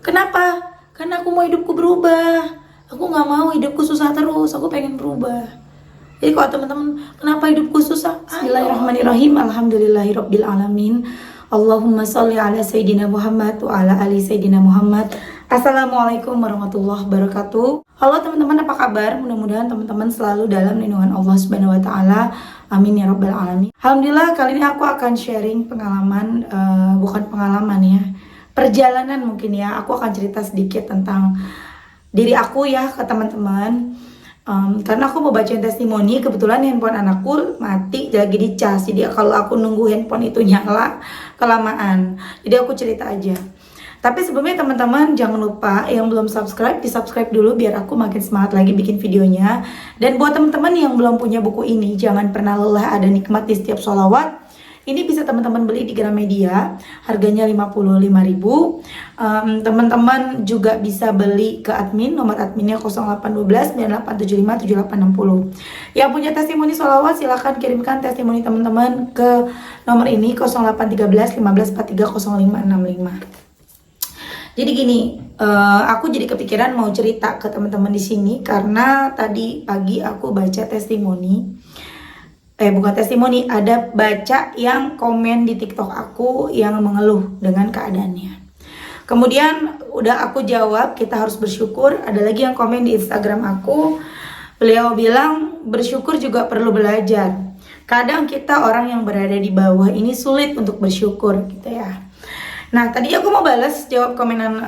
Kenapa? Karena aku mau hidupku berubah. Aku nggak mau hidupku susah terus. Aku pengen berubah. Jadi kalau teman-teman, kenapa hidupku susah? Bismillahirrahmanirrahim. Alhamdulillahirabbil alamin. Allahumma sholli ala sayyidina Muhammad wa ala ali sayyidina Muhammad. Assalamualaikum warahmatullahi wabarakatuh. Halo teman-teman, apa kabar? Mudah-mudahan teman-teman selalu dalam lindungan Allah Subhanahu wa taala. Amin ya rabbal alamin. Alhamdulillah, kali ini aku akan sharing pengalaman, bukan pengalaman ya, perjalanan mungkin ya. Aku akan cerita sedikit tentang diri aku ya ke teman-teman. Karena aku mau bacain testimoni, kebetulan handphone anakku mati lagi dicas. Jadi kalau aku nunggu handphone itu nyala kelamaan. Jadi aku cerita aja. Tapi sebelumnya teman-teman jangan lupa yang belum subscribe, di subscribe dulu biar aku makin semangat lagi bikin videonya. Dan buat teman-teman yang belum punya buku ini, jangan pernah lelah ada nikmat di setiap sholawat. Ini bisa teman-teman beli di Gramedia, harganya 55.000. Teman-teman juga bisa beli ke admin, nomor adminnya 0812 9875 7860. Yang punya testimoni sholawat silahkan kirimkan testimoni teman-teman ke nomor ini 0813 1543 0565. Jadi gini, aku jadi kepikiran mau cerita ke teman-teman di sini karena tadi pagi aku baca testimoni. Bukan testimoni, ada baca yang komen di TikTok aku yang mengeluh dengan keadaannya. Kemudian udah aku jawab, kita harus bersyukur. Ada lagi yang komen di Instagram aku, beliau bilang bersyukur juga perlu belajar. Kadang kita orang yang berada di bawah ini sulit untuk bersyukur gitu ya. Nah tadi aku mau balas jawab komenan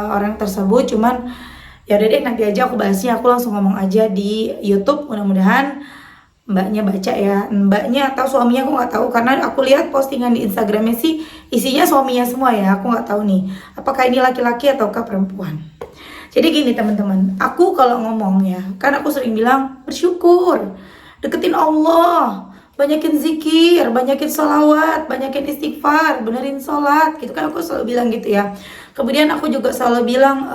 orang tersebut, cuman ya udah deh nanti aja aku balasnya. Aku langsung ngomong aja di YouTube, mudah-mudahan mbaknya baca ya, mbaknya atau suaminya aku nggak tahu karena aku lihat postingan di Instagramnya sih isinya suaminya semua ya. Aku nggak tahu nih apakah ini laki-laki ataukah perempuan. Jadi gini teman-teman, aku kalau ngomong ya, kan aku sering bilang bersyukur, deketin Allah, banyakin zikir, banyakin sholawat, banyakin istighfar, benerin sholat, gitu kan aku selalu bilang gitu ya. Kemudian aku juga selalu bilang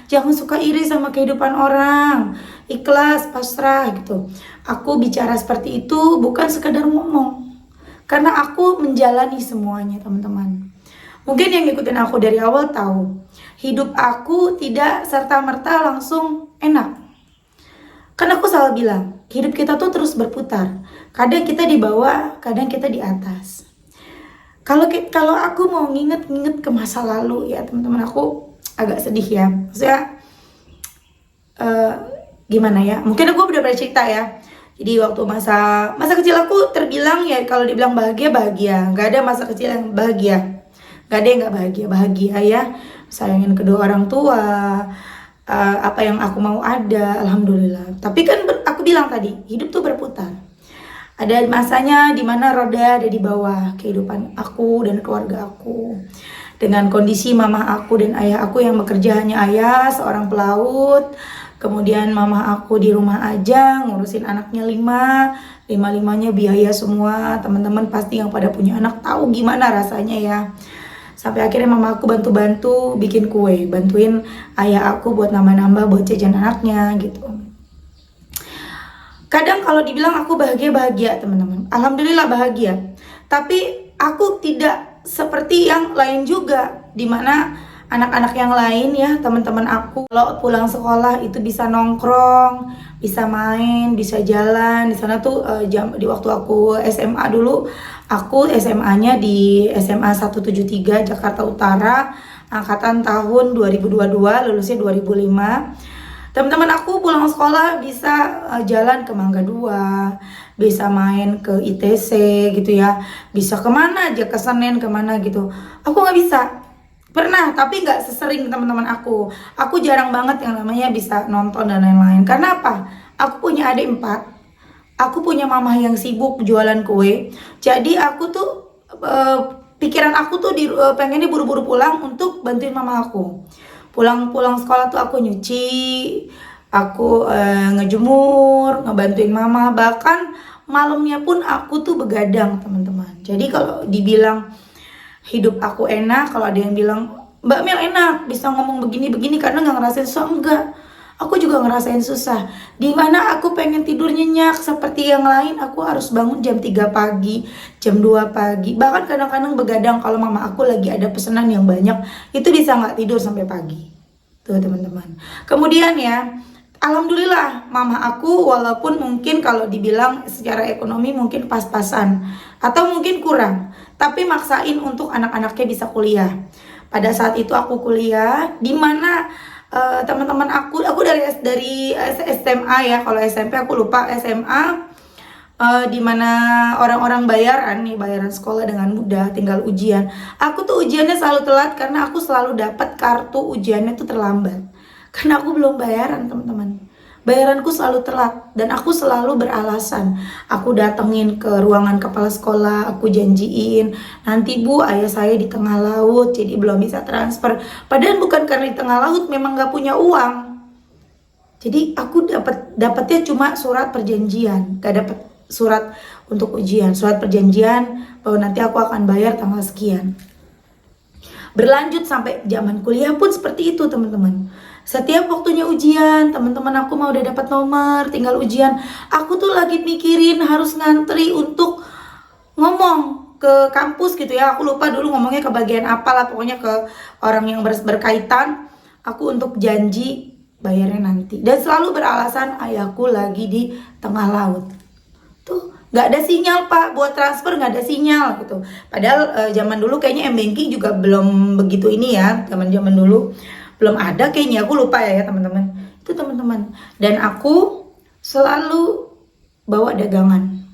jangan suka iri sama kehidupan orang, ikhlas, pasrah gitu. Aku bicara seperti itu bukan sekedar ngomong, karena aku menjalani semuanya teman-teman. Mungkin yang ngikutin aku dari awal tahu, hidup aku tidak serta-merta langsung enak. Karena aku selalu bilang, hidup kita tuh terus berputar. Kadang kita di bawah, kadang kita di atas. Kalau aku mau nginget ke masa lalu ya teman-teman, aku agak sedih ya. Maksudnya gimana ya? Mungkin aku udah pernah cerita ya. Jadi waktu masa kecil aku terbilang ya, kalau dibilang bahagia, nggak ada masa kecil yang bahagia, nggak ada yang nggak bahagia ya. Sayangin kedua orang tua, apa yang aku mau ada, alhamdulillah. Tapi kan aku bilang tadi, hidup tuh berputar. Ada masanya dimana roda ada di bawah kehidupan aku dan keluarga aku. Dengan kondisi mama aku dan ayah aku yang bekerja hanya ayah, seorang pelaut. Kemudian mama aku di rumah aja ngurusin anaknya 5. Lima-limanya biaya semua. Teman-teman pasti yang pada punya anak tahu gimana rasanya ya. Sampai akhirnya mama aku bantu-bantu bikin kue, bantuin ayah aku buat nambah-nambah buat jajan anaknya gitu. Kadang kalau dibilang aku bahagia teman-teman, alhamdulillah bahagia. Tapi aku tidak seperti yang lain juga, dimana anak-anak yang lain ya teman-teman aku kalau pulang sekolah itu bisa nongkrong, bisa main, bisa jalan. Di sana tuh di waktu aku SMA dulu, aku SMA-nya di SMA 173 Jakarta Utara, angkatan tahun 2022, lulusnya 2005. Teman-teman aku pulang sekolah bisa jalan ke Mangga 2, bisa main ke ITC gitu ya, bisa kemana aja, ke Senen kemana gitu. Aku nggak bisa. Pernah, tapi nggak sesering teman-teman aku. Aku jarang banget yang namanya bisa nonton dan lain-lain. Karena apa? Aku punya adik 4. Aku punya mama yang sibuk jualan kue. Jadi aku tuh pikiran aku tuh pengennya buru-buru pulang untuk bantuin mama aku. Pulang sekolah tuh aku nyuci, aku ngejemur, ngebantuin mama. Bahkan malamnya pun aku tuh begadang teman-teman. Jadi kalau dibilang hidup aku enak, kalau ada yang bilang Mbak Mel enak bisa ngomong begini-begini karena nggak ngerasain susah, enggak. Aku juga ngerasain susah. Dimana aku pengen tidur nyenyak seperti yang lain, aku harus bangun jam 3 pagi, jam 2 pagi. Bahkan kadang-kadang begadang kalau mama aku lagi ada pesanan yang banyak, itu bisa nggak tidur sampai pagi. Tuh teman-teman. Kemudian ya, alhamdulillah mama aku walaupun mungkin kalau dibilang secara ekonomi mungkin pas-pasan atau mungkin kurang, tapi maksain untuk anak-anaknya bisa kuliah. Pada saat itu aku kuliah, di mana teman-teman aku dari SMA ya, kalau SMP aku lupa, SMA di mana orang-orang bayaran sekolah dengan mudah, tinggal ujian. Aku tuh ujiannya selalu telat karena aku selalu dapat kartu ujiannya tuh terlambat. Karena aku belum bayaran, teman-teman. Bayaranku selalu telat dan aku selalu beralasan. Aku datengin ke ruangan kepala sekolah, aku janjiin, nanti Bu, ayah saya di tengah laut jadi belum bisa transfer. Padahal bukan karena di tengah laut, memang gak punya uang. Jadi aku dapatnya cuma surat perjanjian, gak dapat surat untuk ujian, surat perjanjian bahwa nanti aku akan bayar tanggal sekian. Berlanjut sampai zaman kuliah pun seperti itu, teman-teman. Setiap waktunya ujian, teman-teman aku mau udah dapat nomor, tinggal ujian. Aku tuh lagi mikirin harus ngantri untuk ngomong ke kampus gitu ya. Aku lupa dulu ngomongnya ke bagian apa lah, pokoknya ke orang yang berkaitan. Aku untuk janji bayarnya nanti. Dan selalu beralasan ayahku lagi di tengah laut. Tuh nggak ada sinyal Pak, buat transfer nggak ada sinyal gitu. Padahal zaman dulu kayaknya M-Banking juga belum begitu ini ya, zaman dulu belum ada kayaknya, aku lupa ya teman-teman. Itu teman-teman. Dan aku selalu bawa dagangan.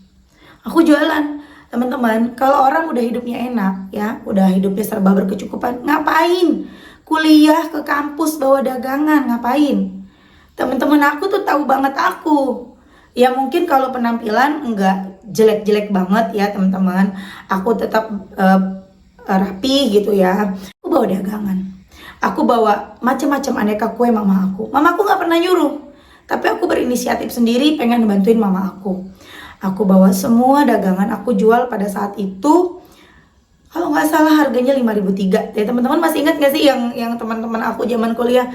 Aku jualan. Teman-teman, kalau orang udah hidupnya enak ya, udah hidupnya serba berkecukupan, ngapain kuliah ke kampus bawa dagangan? Ngapain? Teman-teman aku tuh tahu banget aku. Ya mungkin kalau penampilan enggak jelek-jelek banget ya teman-teman. Aku tetap rapi gitu ya. Aku bawa dagangan. Aku bawa macam-macam aneka kue mama aku. Mama aku nggak pernah nyuruh, tapi aku berinisiatif sendiri pengen bantuin mama aku. Aku bawa semua dagangan aku jual pada saat itu. Kalau nggak salah harganya 5.300. Ya teman-teman masih ingat nggak sih yang teman-teman aku zaman kuliah?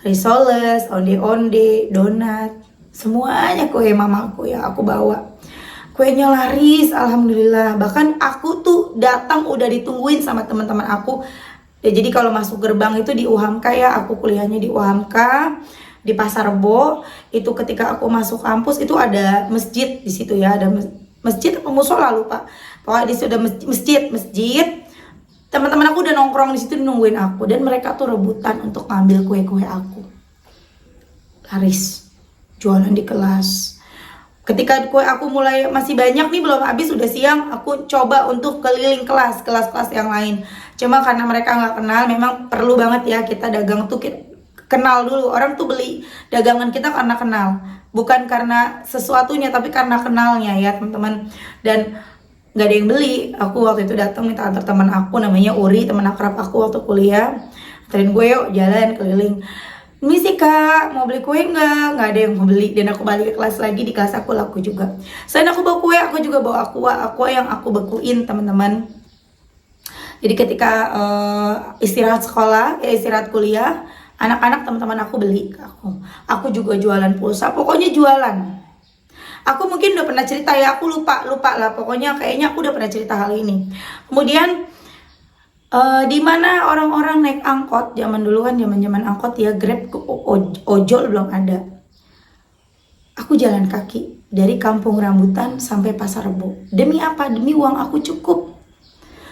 Risoles, onde-onde, donat, semuanya kue mama aku ya aku bawa. Kuenya laris, alhamdulillah. Bahkan aku tuh datang udah ditungguin sama teman-teman aku. Ya, jadi kalau masuk gerbang itu di UHAMKA ya, aku kuliahnya di UHAMKA di Pasar Rebo. Itu ketika aku masuk kampus itu ada masjid di situ ya, ada masjid apa musola lupa. Pokoknya di situ ada masjid. Teman-teman aku udah nongkrong di situ nungguin aku dan mereka tuh rebutan untuk ngambil kue-kue aku. Laris, jualan di kelas. Ketika kue aku mulai masih banyak nih, belum habis, udah siang, aku coba untuk keliling kelas-kelas yang lain. Cuma karena mereka nggak kenal, memang perlu banget ya kita dagang tuh kenal dulu. Orang tuh beli dagangan kita karena kenal, bukan karena sesuatunya, tapi karena kenalnya ya teman-teman. Dan nggak ada yang beli. Aku waktu itu datang minta antar teman aku namanya Uri, teman akrab aku waktu kuliah. Anterin gue yuk jalan keliling. Misi Kak, mau beli kue nggak? Nggak ada yang mau beli. Dan aku balik ke kelas lagi, di kelas aku laku juga. Selain aku bawa kue, aku juga bawa aqua yang aku bekuin teman-teman. Jadi ketika istirahat sekolah, istirahat kuliah, anak-anak teman-teman aku beli ke aku. Aku juga jualan pulsa, pokoknya jualan. Aku mungkin udah pernah cerita ya, aku lupa lah. Pokoknya kayaknya aku udah pernah cerita hal ini. Kemudian di mana orang-orang naik angkot zaman dulu kan, zaman angkot ya, Grab, ojol belum ada. Aku jalan kaki dari Kampung Rambutan sampai Pasar Rebo. Demi apa? Demi uang aku cukup.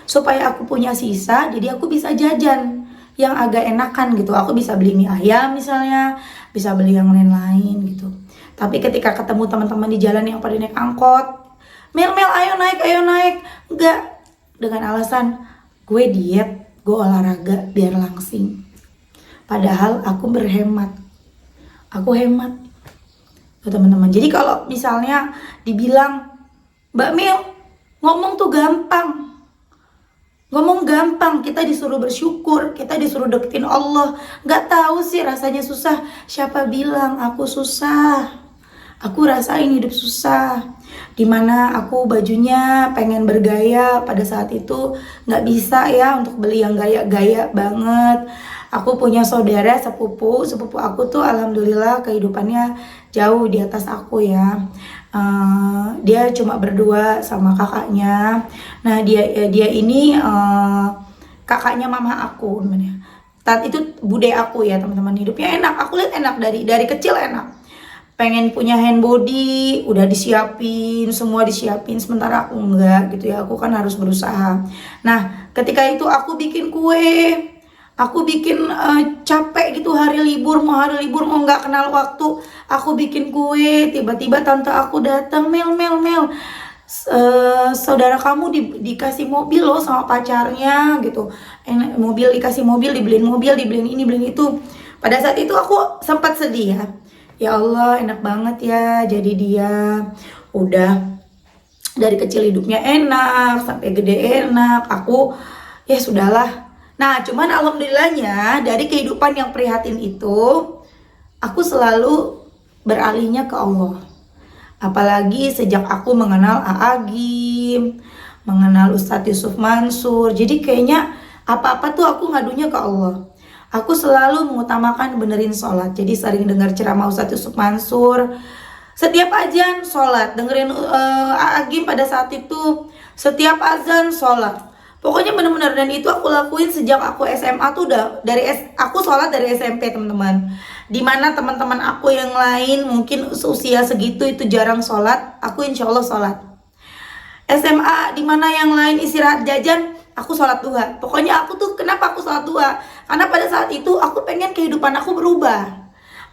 Supaya aku punya sisa, jadi aku bisa jajan yang agak enakan gitu. Aku bisa beli mie ayam misalnya, bisa beli yang lain-lain gitu. Tapi ketika ketemu teman-teman di jalan yang pada naik angkot, Mel ayo naik, enggak, dengan alasan gue diet, gue olahraga biar langsing. Padahal aku berhemat, aku hemat tuh teman-teman. Jadi kalau misalnya dibilang Mbak Mel ngomong tuh gampang, kita disuruh bersyukur, kita disuruh deketin Allah. Nggak tahu sih rasanya susah. Siapa bilang aku susah? aku rasain hidup susah, dimana aku bajunya pengen bergaya pada saat itu nggak bisa ya untuk beli yang gaya-gaya banget. Aku punya saudara sepupu aku tuh alhamdulillah kehidupannya jauh di atas aku ya. Dia cuma berdua sama kakaknya. Nah dia ini kakaknya mama aku namanya. Saat itu bude aku ya teman-teman, hidupnya enak. Aku lihat enak dari kecil enak. Pengen punya hand body, udah disiapin, semua disiapin, sementara aku enggak gitu ya. Aku kan harus berusaha. Nah, ketika itu aku bikin kue, aku bikin capek gitu hari libur mau nggak kenal waktu, aku bikin kue, tiba-tiba tante aku datang, Mel, saudara kamu dikasih mobil loh sama pacarnya gitu, dikasih mobil, dibeliin ini, beliin itu. Pada saat itu aku sempat sedih ya Allah, enak banget ya jadi dia udah dari kecil hidupnya enak sampai gede enak, aku ya sudahlah. Nah cuman alhamdulillahnya dari kehidupan yang prihatin itu aku selalu beralihnya ke Allah. Apalagi sejak aku mengenal Aagim, mengenal Ustadz Yusuf Mansur, jadi kayaknya apa-apa tuh aku ngadunya ke Allah. Aku selalu mengutamakan benerin sholat. Jadi sering dengar ceramah Ustadz Yusuf Mansur. Setiap azan sholat, dengerin Aagim pada saat itu. Setiap azan sholat. Pokoknya bener-bener, dan itu aku lakuin sejak aku SMA tuh udah aku sholat dari SMP teman-teman. Dimana teman-teman aku yang lain mungkin usia segitu itu jarang sholat, aku insya Allah sholat. SMA dimana yang lain istirahat jajan, aku sholat duha. Pokoknya aku tuh kenapa aku sholat duha? Karena pada saat itu aku pengen kehidupan aku berubah.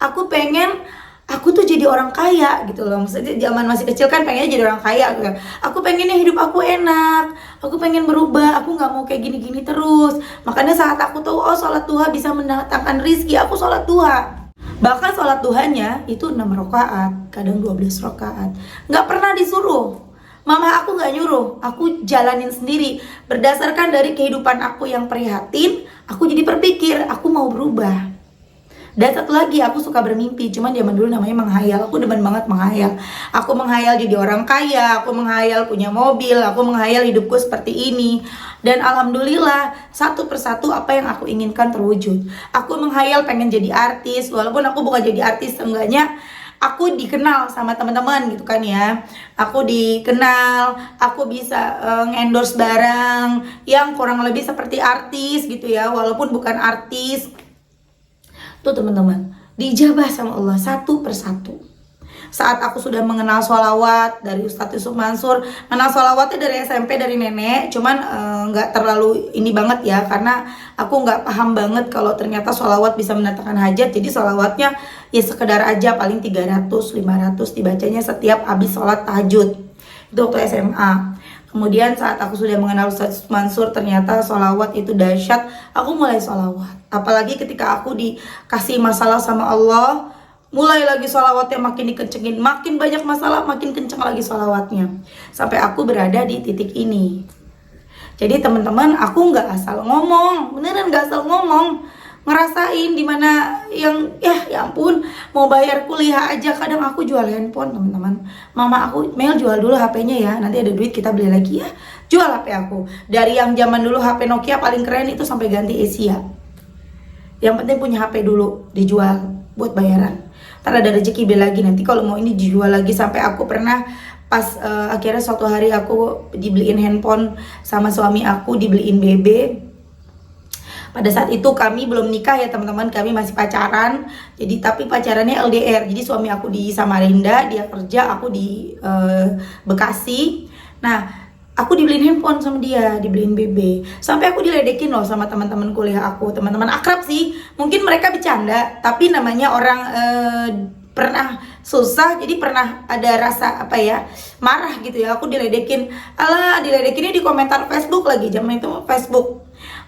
Aku pengen aku tuh jadi orang kaya gitu loh. Maksudnya zaman masih kecil kan pengennya jadi orang kaya gitu. Aku pengennya hidup aku enak. Aku pengen berubah. Aku nggak mau kayak gini-gini terus. Makanya saat aku tahu sholat duha bisa mendatangkan rizki, aku sholat duha. Bahkan sholat duhanya itu 6 rakaat, kadang 12 rakaat. Nggak pernah disuruh. Mama aku nggak nyuruh, aku jalanin sendiri. Berdasarkan dari kehidupan aku yang prihatin, aku jadi berpikir, aku mau berubah. Dan satu lagi, aku suka bermimpi. Cuman zaman dulu namanya menghayal, aku demen banget menghayal. Aku menghayal jadi orang kaya, aku menghayal punya mobil, aku menghayal hidupku seperti ini. Dan alhamdulillah, satu persatu apa yang aku inginkan terwujud. Aku menghayal pengen jadi artis, walaupun aku bukan jadi artis, seenggaknya aku dikenal sama teman-teman gitu kan ya. Aku dikenal, aku bisa endorse barang yang kurang lebih seperti artis gitu ya, walaupun bukan artis. Tuh teman-teman, diijabah sama Allah satu persatu. Saat aku sudah mengenal sholawat dari Ustadz Yusuf Mansur, mengenal sholawatnya dari SMP, dari nenek, cuman nggak terlalu ini banget ya, karena aku nggak paham banget kalau ternyata sholawat bisa mendatangkan hajat. Jadi sholawatnya ya sekedar aja, paling 300-500 dibacanya setiap habis sholat tahajud. Itu waktu SMA. Kemudian saat aku sudah mengenal Ustadz Mansur, ternyata sholawat itu dahsyat, aku mulai sholawat. Apalagi ketika aku dikasih masalah sama Allah, mulai lagi sholawatnya makin dikencengin, makin banyak masalah, makin kenceng lagi sholawatnya. Sampai aku berada di titik ini. Jadi teman-teman, aku nggak asal ngomong, beneran nggak asal ngomong. Ngerasain dimana yang ya ampun, mau bayar kuliah aja kadang aku jual handphone teman-teman. Mama aku, Mel jual dulu HP-nya ya, nanti ada duit kita beli lagi ya. Jual HP aku. Dari yang zaman dulu HP Nokia paling keren itu sampai ganti Asia. Yang penting punya HP dulu, dijual buat bayaran. Ntar ada rezeki beli lagi, nanti kalau mau ini dijual lagi. Sampai aku pernah pas akhirnya suatu hari aku dibeliin handphone sama suami aku, dibeliin BB. Pada saat itu kami belum nikah ya teman-teman, kami masih pacaran. Jadi tapi pacarannya LDR. Jadi suami aku di Samarinda, dia kerja, aku di Bekasi. Nah, aku dibeliin handphone sama dia, dibeliin BB. Sampai aku diledekin loh sama teman-teman kuliah aku, teman-teman akrab sih. Mungkin mereka bercanda, tapi namanya orang pernah susah, jadi pernah ada rasa apa ya, marah gitu ya. Aku diledekin, alah diledekinnya di komentar Facebook lagi, zaman itu Facebook.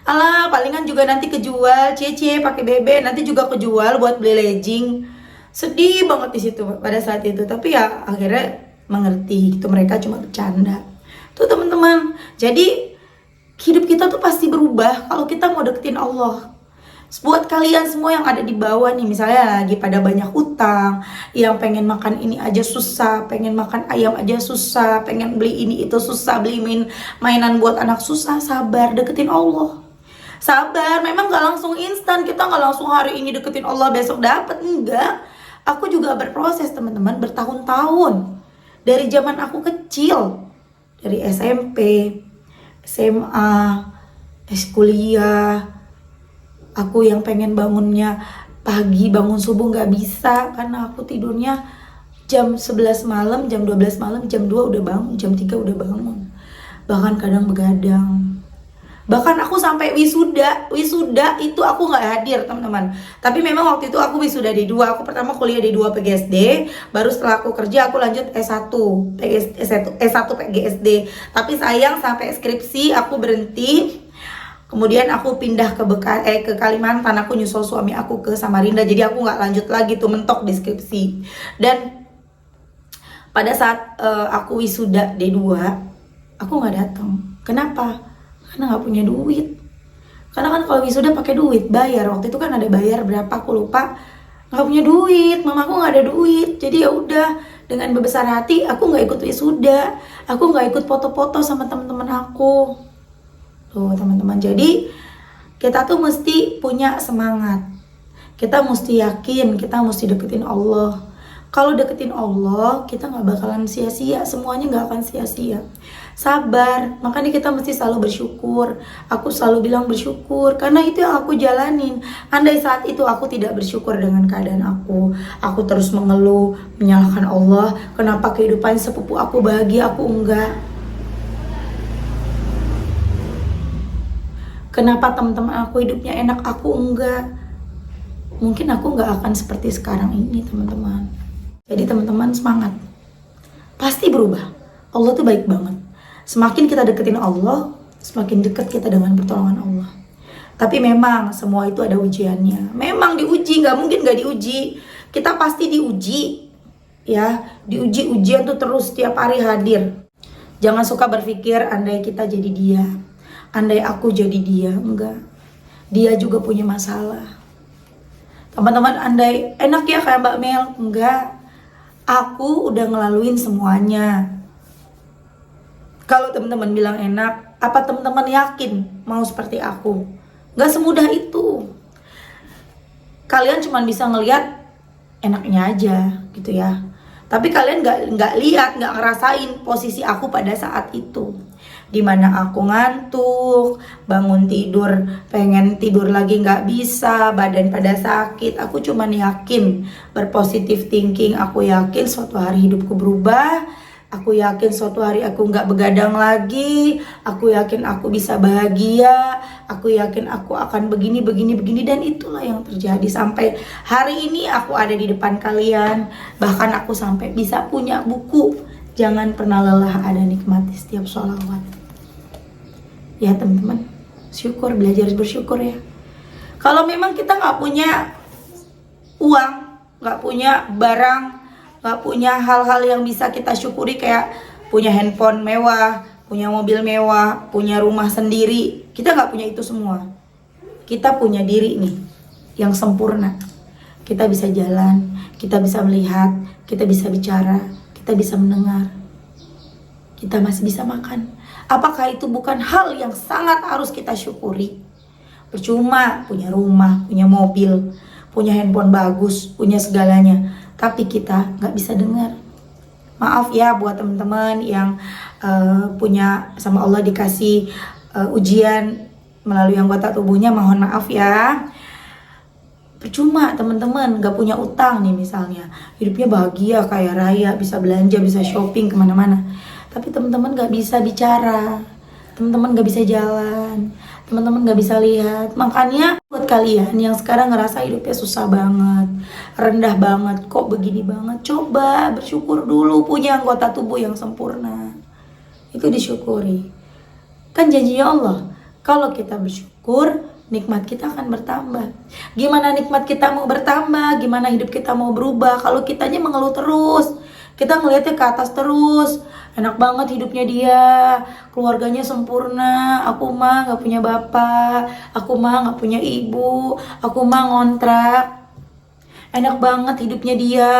Alah palingan juga nanti kejual, cie pakai BB nanti juga kejual buat beli legging. Sedih banget di situ pada saat itu, tapi ya akhirnya mengerti gitu, mereka cuma bercanda. Tuh teman-teman, jadi hidup kita tuh pasti berubah kalau kita mau deketin Allah. Buat kalian semua yang ada di bawah nih, misalnya lagi pada banyak utang, yang pengen makan ini aja susah, pengen makan ayam aja susah, pengen beli ini itu susah, beli mainan buat anak susah, sabar, deketin Allah. Sabar, memang gak langsung instan, kita gak langsung hari ini deketin Allah besok dapet, enggak. Aku juga berproses teman-teman, bertahun-tahun. Dari zaman aku kecil, dari SMP, SMA, kuliah, aku yang pengen bangunnya pagi, bangun subuh gak bisa karena aku tidurnya jam 11 malam, jam 12 malam, jam 2 udah bangun, jam 3 udah bangun. Bahkan kadang begadang. Bahkan aku sampai wisuda itu aku gak hadir teman-teman. Tapi memang waktu itu aku wisuda D2. Aku pertama kuliah D2 PGSD, baru setelah aku kerja aku lanjut S1 PGSD. Tapi sayang sampai skripsi aku berhenti. Kemudian aku pindah ke Kalimantan, aku nyusul suami aku ke Samarinda. Jadi aku nggak lanjut lagi tuh, mentok di skripsi. Dan pada saat aku wisuda D2, aku nggak datang. Kenapa? Karena nggak punya duit. Karena kan kalau wisuda pakai duit, bayar. Waktu itu kan ada bayar berapa aku lupa. Nggak punya duit, mamaku nggak ada duit. Jadi ya udah, dengan berbesar hati aku nggak ikut wisuda. Aku nggak ikut foto-foto sama teman-teman aku. Tuh teman-teman, jadi kita tuh mesti punya semangat. Kita mesti yakin, kita mesti deketin Allah. Kalau deketin Allah, kita gak bakalan sia-sia, semuanya gak akan sia-sia. Sabar, makanya kita mesti selalu bersyukur. Aku selalu bilang bersyukur, karena itu yang aku jalanin. Andai saat itu aku tidak bersyukur dengan keadaan aku terus mengeluh, menyalahkan Allah. Kenapa kehidupan sepupu aku bahagia, aku enggak? Kenapa teman-teman aku hidupnya enak, aku enggak? Mungkin aku enggak akan seperti sekarang ini teman-teman. Jadi teman-teman semangat. Pasti berubah. Allah tuh baik banget. Semakin kita deketin Allah, semakin dekat kita dengan pertolongan Allah. Tapi memang semua itu ada ujiannya. Memang diuji, nggak mungkin nggak diuji. Kita pasti diuji. Ya, diuji ujian tuh terus setiap hari hadir. Jangan suka berpikir andai kita jadi dia. Andai aku jadi dia, enggak. Dia juga punya masalah. Teman-teman, andai enak ya kayak Mbak Mel, enggak. Aku udah ngelaluin semuanya. Kalau teman-teman bilang enak, apa teman-teman yakin mau seperti aku? Enggak semudah itu. Kalian cuma bisa ngelihat enaknya aja, gitu ya. Tapi kalian nggak lihat, nggak ngerasain posisi aku pada saat itu. Dimana aku ngantuk, bangun tidur, pengen tidur lagi nggak bisa, badan pada sakit. Aku cuman yakin, berpositif thinking. Aku yakin suatu hari hidupku berubah. Aku yakin suatu hari aku nggak begadang lagi. Aku yakin aku bisa bahagia. Aku yakin aku akan begini. Dan itulah yang terjadi. Sampai hari ini aku ada di depan kalian. Bahkan aku sampai bisa punya buku Jangan Pernah Lelah Ada Nikmati Setiap Sholawat. Ya teman-teman, syukur, belajar bersyukur ya. Kalau memang kita nggak punya uang, nggak punya barang, nggak punya hal-hal yang bisa kita syukuri, kayak punya handphone mewah, punya mobil mewah, punya rumah sendiri, kita nggak punya itu semua. Kita punya diri nih yang sempurna. Kita bisa jalan, kita bisa melihat, kita bisa bicara, kita bisa mendengar, kita masih bisa makan. Apakah itu bukan hal yang sangat harus kita syukuri? Percuma punya rumah, punya mobil, punya handphone bagus, punya segalanya, tapi kita nggak bisa dengar. Maaf ya buat teman-teman yang punya sama Allah dikasih ujian melalui anggota tubuhnya, mohon maaf ya. Percuma teman-teman nggak punya utang nih misalnya, hidupnya bahagia, kaya raya, bisa belanja, bisa shopping kemana-mana, tapi teman-teman nggak bisa bicara, teman-teman nggak bisa jalan, teman-teman nggak bisa lihat. Makanya buat kalian yang sekarang ngerasa hidupnya susah banget, rendah banget, kok begini banget, coba bersyukur dulu punya anggota tubuh yang sempurna. Itu disyukuri. Kan janjinya Allah, kalau kita bersyukur, nikmat kita akan bertambah. Gimana nikmat kita mau bertambah? Gimana hidup kita mau berubah kalau kitanya mengeluh terus? Kita ngeliatnya ke atas terus, enak banget hidupnya dia, keluarganya sempurna. Aku mah gak punya bapak, aku mah gak punya ibu, aku mah ngontrak. Enak banget hidupnya dia,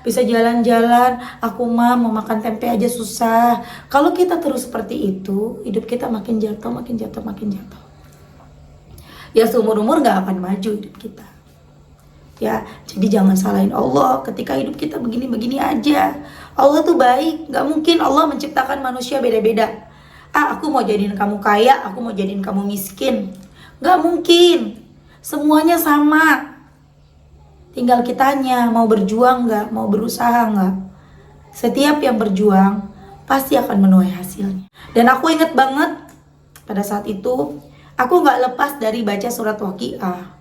bisa jalan-jalan. Aku mah mau makan tempe aja susah. Kalau kita terus seperti itu, hidup kita makin jatuh, makin jatuh, makin jatuh. Ya seumur-umur gak akan maju hidup kita. Ya, jadi jangan salahin Allah ketika hidup kita begini-begini aja. Allah tuh baik, gak mungkin Allah menciptakan manusia beda-beda. Aku mau jadiin kamu kaya, aku mau jadiin kamu miskin. Gak mungkin, semuanya sama. Tinggal kitanya mau berjuang gak, mau berusaha gak. Setiap yang berjuang pasti akan menuai hasilnya. Dan aku inget banget pada saat itu, aku gak lepas dari baca surat Waqiah,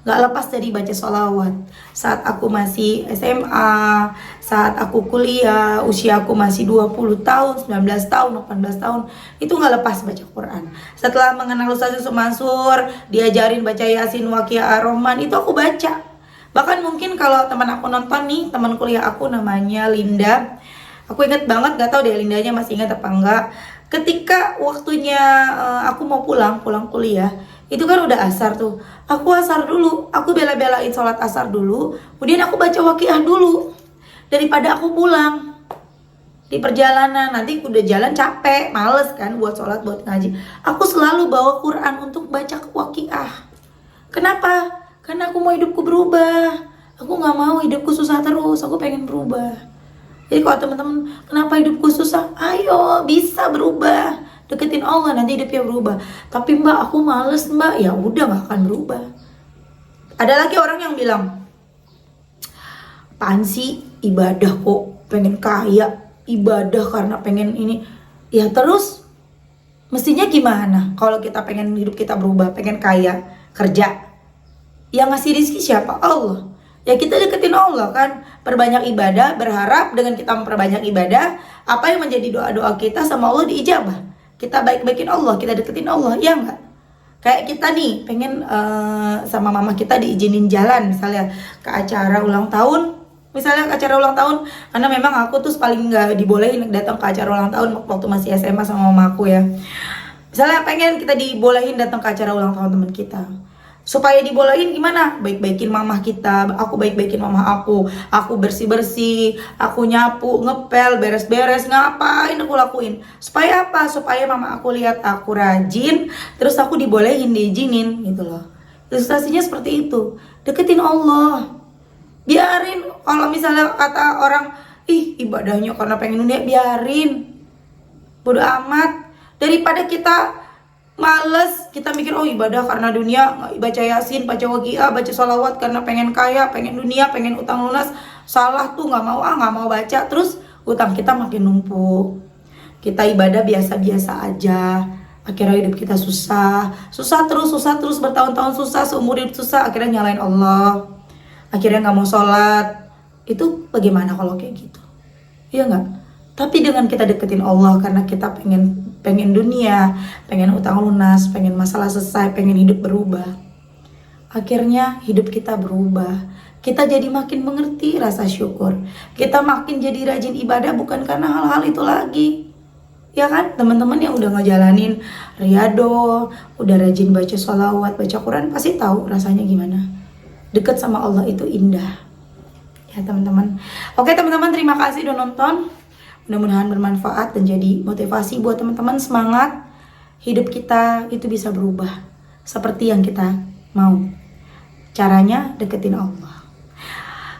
gak lepas dari baca sholawat. Saat aku masih SMA, saat aku kuliah, usia aku masih 20 tahun, 19 tahun, 18 tahun, itu gak lepas baca Quran. Setelah mengenal Ustaz Yusuf Mansur, diajarin baca Yasin, Waqiah, Ar-Rahman, itu aku baca. Bahkan mungkin kalau teman aku nonton nih, teman kuliah aku namanya Linda, aku inget banget, gak tau deh Lindanya masih ingat apa enggak. Ketika waktunya aku mau pulang kuliah, itu kan udah asar tuh. Aku asar dulu, aku bela-belain sholat asar dulu, kemudian aku baca Waqiah dulu, daripada aku pulang di perjalanan. Nanti udah jalan capek, males kan buat sholat, buat ngaji. Aku selalu bawa Quran untuk baca Waqiah. Kenapa? Karena aku mau hidupku berubah. Aku gak mau hidupku susah terus, aku pengen berubah. Jadi kalau teman-teman, kenapa hidupku susah? Ayo, bisa berubah. Deketin Allah, nanti hidupnya berubah. Tapi mbak, aku males mbak. Ya udah, gak akan berubah. Ada lagi orang yang bilang, apaan sih ibadah kok pengen kaya, ibadah karena pengen ini. Ya terus mestinya gimana kalau kita pengen hidup kita berubah, pengen kaya, kerja? Yang ngasih rezeki siapa? Allah. Ya kita deketin Allah kan, perbanyak ibadah, berharap dengan kita memperbanyak ibadah, apa yang menjadi doa-doa kita sama Allah diijabah. Kita baik-baikin Allah, kita deketin Allah, ya enggak? Kayak kita nih pengen sama mama kita diizinin jalan misalnya ke acara ulang tahun, karena memang aku tuh paling nggak dibolehin datang ke acara ulang tahun waktu masih SMA sama mama aku ya. Misalnya pengen kita dibolehin datang ke acara ulang tahun teman kita. Supaya dibolehin gimana? Baik-baikin mama kita, aku baik-baikin mama aku bersih-bersih, aku nyapu, ngepel, beres-beres, ngapain aku lakuin. Supaya apa? Supaya mama aku lihat aku rajin, terus aku dibolehin, diizinin gitu loh. Ilustrasinya seperti itu. Deketin Allah. Biarin kalau misalnya kata orang, ih ibadahnya karena pengen dunia, biarin. Bodoh amat. Daripada kita males, kita mikir oh ibadah karena dunia, baca Yasin, baca Waqiah, baca sholawat karena pengen kaya, pengen dunia, pengen utang lunas. Salah tuh, nggak mau baca, terus utang kita makin numpuk. Kita ibadah biasa-biasa aja, akhirnya hidup kita susah terus bertahun-tahun susah, seumur hidup susah, akhirnya nyalain Allah, akhirnya nggak mau sholat. Itu bagaimana kalau kayak gitu? Iya nggak? Tapi dengan kita deketin Allah karena kita pengen dunia, pengen utang lunas, pengen masalah selesai, pengen hidup berubah, akhirnya hidup kita berubah. Kita jadi makin mengerti rasa syukur. Kita makin jadi rajin ibadah bukan karena hal-hal itu lagi. Ya kan, teman-teman yang udah ngejalanin riyadhah, udah rajin baca sholawat, baca Quran, pasti tahu rasanya gimana. Deket sama Allah itu indah. Ya teman-teman. Oke teman-teman, terima kasih udah nonton. Mudah-mudahan bermanfaat dan jadi motivasi buat teman-teman. Semangat, hidup kita itu bisa berubah seperti yang kita mau. Caranya deketin Allah.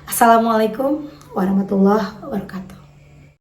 Assalamualaikum warahmatullahi wabarakatuh.